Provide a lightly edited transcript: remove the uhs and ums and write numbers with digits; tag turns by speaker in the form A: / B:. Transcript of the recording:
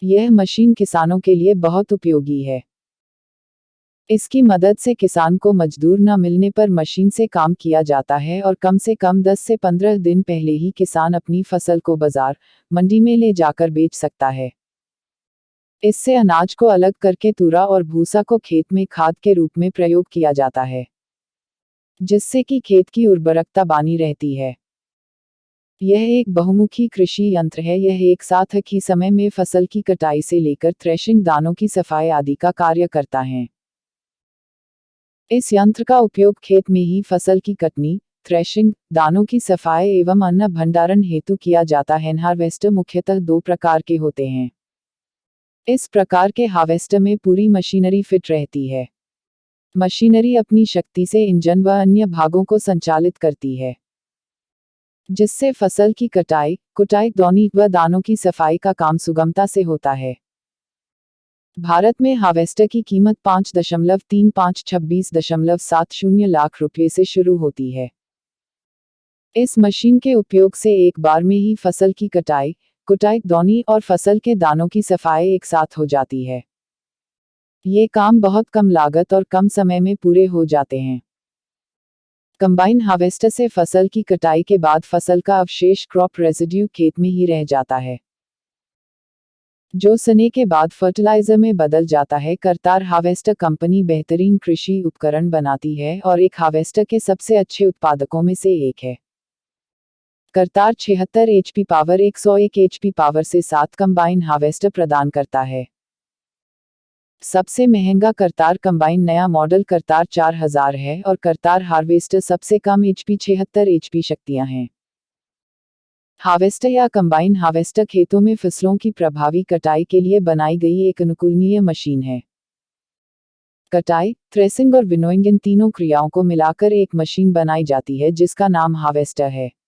A: यह मशीन किसानों के लिए बहुत उपयोगी है। इसकी मदद से किसान को मजदूर न मिलने पर मशीन से काम किया जाता है और कम से कम 10 से 15 दिन पहले ही किसान अपनी फसल को बाजार, मंडी में ले जाकर बेच सकता है। इससे अनाज को अलग करके तूरा और भूसा को खेत में खाद के रूप में प्रयोग किया जाता है, जिससे कि खेत की उर्वरकता बनी रहती है। यह एक बहुमुखी कृषि यंत्र है। यह एक साथ ही समय में फसल की कटाई से लेकर थ्रेशिंग, दानों की सफाई आदि का कार्य करता है। इस यंत्र का उपयोग खेत में ही फसल की कटनी, थ्रेशिंग, दानों की सफाई एवं अन्न भंडारण हेतु किया जाता है। हार्वेस्टर मुख्यतः दो प्रकार के होते हैं। इस प्रकार के हार्वेस्टर में पूरी मशीनरी फिट रहती है। मशीनरी अपनी शक्ति से इंजन व अन्य भागों को संचालित करती है, जिससे फसल की कटाई, कुटाई, दौनी व दानों की सफाई का काम सुगमता से होता है। भारत में हार्वेस्टर की कीमत 5.35-26.70 लाख रुपये से शुरू होती है। इस मशीन के उपयोग से एक बार में ही फसल की कटाई, कुटाई, दौनी और फसल के दानों की सफाई एक साथ हो जाती है। ये काम बहुत कम लागत और कम समय में पूरे हो जाते हैं। कंबाइन हार्वेस्टर से फसल की कटाई के बाद फसल का अवशेष, क्रॉप रेजिड्यू, खेत में ही रह जाता है, जो सने के बाद फर्टिलाइजर में बदल जाता है। करतार हार्वेस्टर कंपनी बेहतरीन कृषि उपकरण बनाती है और एक हार्वेस्टर के सबसे अच्छे उत्पादकों में से एक है। Kartar 76 HP power 101 HP power से 7 कंबाइन हार्वेस्टर प्रदान करता है। सबसे महंगा करतार कंबाइन नया मॉडल करतार 4000 है और करतार हार्वेस्टर सबसे कम HP 76 HP शक्तियां हैं। हार्वेस्टर या कंबाइन हार्वेस्टर खेतों में फसलों की प्रभावी कटाई के लिए बनाई गई एक अनुकूलनीय मशीन है। कटाई, थ्रेसिंग और विनोइंग इन तीनों क्रियाओं को मिलाकर एक मशीन बनाई जाती है जिसका नाम हार्वेस्टर है।